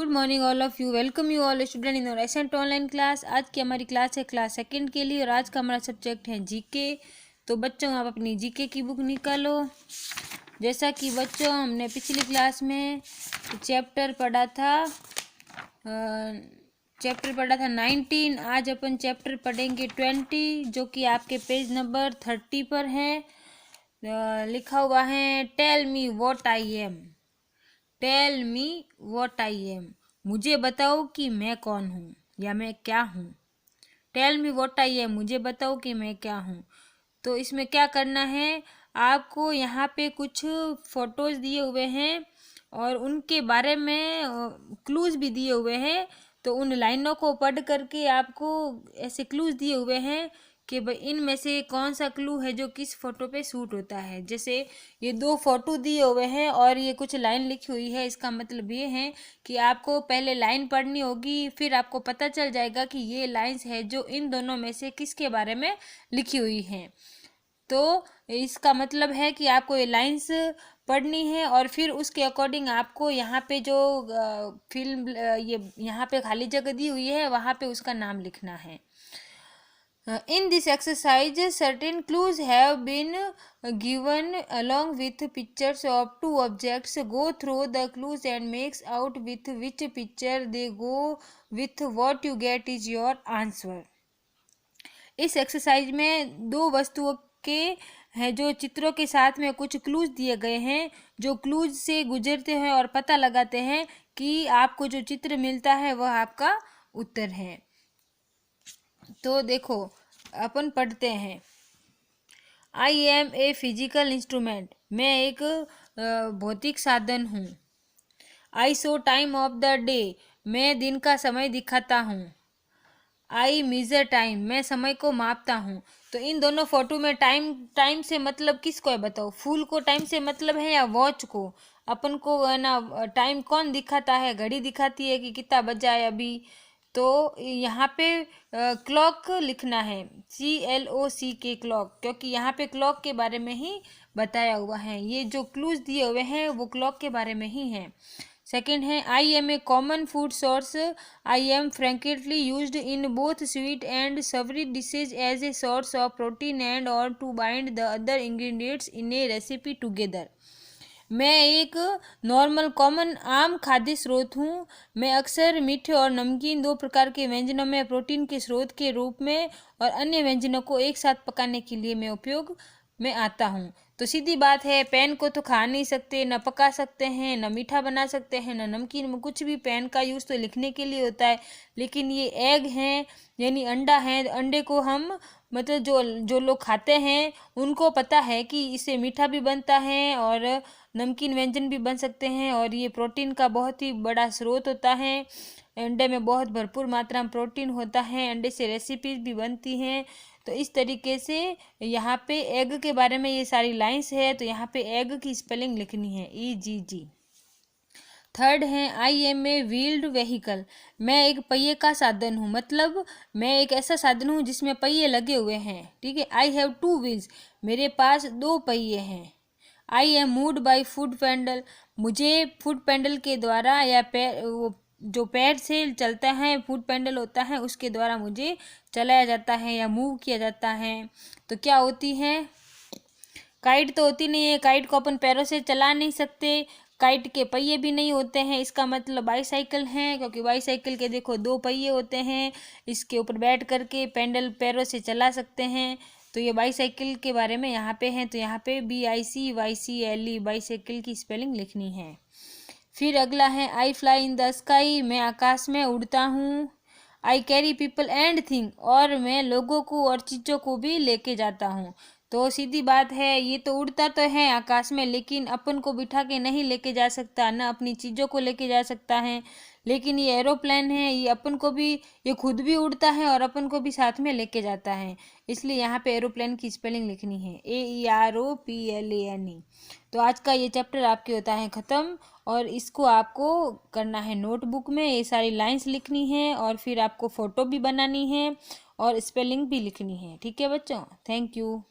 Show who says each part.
Speaker 1: Good morning all of you. Welcome you all student in रेसेंट online class. आज की हमारी class है class second के लिए और आज का हमारा सब्जेक्ट है जीके। तो बच्चों आप अपनी जीके की बुक निकालो। जैसा कि बच्चों हमने पिछली क्लास में चैप्टर पढ़ा था 19। आज अपन चैप्टर पढ़ेंगे 20 जो कि आपके पेज नंबर 30 पर है। लिखा हुआ है tell me what I am. Tell me what I am, मुझे बताओ कि मैं कौन हूँ या मैं क्या हूँ। Tell me what I am, मुझे बताओ कि मैं क्या हूँ। तो इसमें क्या करना है, आपको यहाँ पे कुछ फोटोज दिए हुए हैं और उनके बारे में क्लूज भी दिए हुए हैं। तो उन लाइनों को पढ़ करके आपको ऐसे क्लूज दिए हुए हैं कि भाई इनमें से कौन सा क्लू है जो किस फोटो पे सूट होता है। जैसे ये दो फोटो दिए हुए हैं और ये कुछ लाइन लिखी हुई है। इसका मतलब ये है कि आपको पहले लाइन पढ़नी होगी, फिर आपको पता चल जाएगा कि ये लाइंस है जो इन दोनों में से किसके बारे में लिखी हुई हैं। तो इसका मतलब है कि आपको ये लाइंस पढ़नी है और फिर उसके अकॉर्डिंग आपको यहाँ पे जो फिल्म ये यहाँ पे खाली जगह दी हुई है वहाँ पे उसका नाम लिखना है। In this exercise, certain clues have been given along with pictures of two objects. Go through the clues and makes out with which picture they go with. What you get is your answer. इस exercise में दो वस्तुओं के हैं जो चित्रों के साथ में कुछ क्लूज दिए गए हैं, जो क्लूज से गुजरते हैं और पता लगाते हैं कि आपको जो चित्र मिलता है वह आपका उत्तर है। तो देखो अपन पढ़ते हैं। I am a physical instrument, मैं एक भौतिक साधन हूँ। I show time of the day, मैं दिन का समय दिखाता हूँ। आई मेजर टाइम, मैं समय को मापता हूँ। तो इन दोनों फोटो में टाइम से मतलब किसको है बताओ। फूल को टाइम से मतलब है या वॉच को। अपन को है ना टाइम कौन दिखाता है, घड़ी दिखाती है कि कितना बजा है अभी। तो यहाँ पे क्लॉक लिखना है, CLOCK क्लॉक, क्योंकि यहाँ पे क्लॉक के बारे में ही बताया हुआ है। ये जो क्लूज दिए हुए हैं वो क्लॉक के बारे में ही हैं। सेकेंड है I am a common food source. I am frequently used in both sweet and savoury dishes as a source of protein and और to bind the other ingredients in a recipe together. मैं एक normal common आम खाद्य स्रोत हूँ। मैं अक्सर मीठे और नमकीन दो प्रकार के व्यंजनों में प्रोटीन के स्रोत के रूप में और अन्य व्यंजनों को एक साथ पकाने के लिए मैं उपयोग में आता हूँ। तो सीधी बात है, पेन को तो खा नहीं सकते, न पका सकते हैं, न मीठा बना सकते हैं, न नमकीन में कुछ भी। पेन का यूज़ तो लिखने के लिए होता है। लेकिन ये एग हैं यानी अंडा है, अंडे को हम मतलब जो लोग खाते हैं उनको पता है कि इससे मीठा भी बनता है और नमकीन व्यंजन भी बन सकते हैं और ये प्रोटीन का बहुत ही बड़ा स्रोत होता है। अंडे में बहुत भरपूर मात्रा में प्रोटीन होता है, अंडे से रेसिपीज भी बनती हैं। तो इस तरीके से यहाँ पे एग के बारे में ये सारी लाइंस है। तो यहाँ पे एग की स्पेलिंग लिखनी है EGG। थर्ड है I am a wheeled vehicle, मैं एक पहिए का साधन हूँ। मतलब मैं एक ऐसा साधन हूँ जिसमें पहिए लगे हुए हैं। ठीक है। आई हैव 2 व्हील्स, मेरे पास 2 पहिए हैं। I am moved by foot pedal, मुझे फुट पैडल के द्वारा या पैर वो जो पैर से चलता है फुट पैडल होता है उसके द्वारा मुझे चलाया जाता है या मूव किया जाता है। तो क्या होती है, काइट तो होती नहीं है, काइट को अपन पैरों से चला नहीं सकते, काइट के पहिए भी नहीं होते हैं। इसका मतलब बाईसाइकिल है, क्योंकि बाईसाइकिल के देखो 2 पहिए होते हैं, इसके ऊपर बैठ करके पैडल पैरों से चला सकते हैं। तो ये बाईसाइकिल के बारे में यहाँ पे है। तो यहाँ पे BICYCLE बाईसाइकिल की स्पेलिंग लिखनी है। फिर अगला है आई फ्लाई इन द स्काई, मैं आकाश में उड़ता हूँ। I carry people and thing, और मैं लोगों को और चीज़ों को भी लेके जाता हूँ। तो सीधी बात है, ये तो उड़ता तो है आकाश में लेकिन अपन को बिठा के नहीं लेके जा सकता, ना अपनी चीज़ों को लेके जा सकता है। लेकिन ये एरोप्लेन है, ये अपन को भी, ये खुद भी उड़ता है और अपन को भी साथ में लेके जाता है। इसलिए यहाँ पे एरोप्लेन की स्पेलिंग लिखनी है AEROPLANE। तो आज का ये चैप्टर आपके होता है ख़त्म और इसको आपको करना है नोटबुक में, ये सारी लाइंस लिखनी है और फिर आपको फ़ोटो भी बनानी है और स्पेलिंग भी लिखनी है। ठीक है बच्चों, थैंक यू।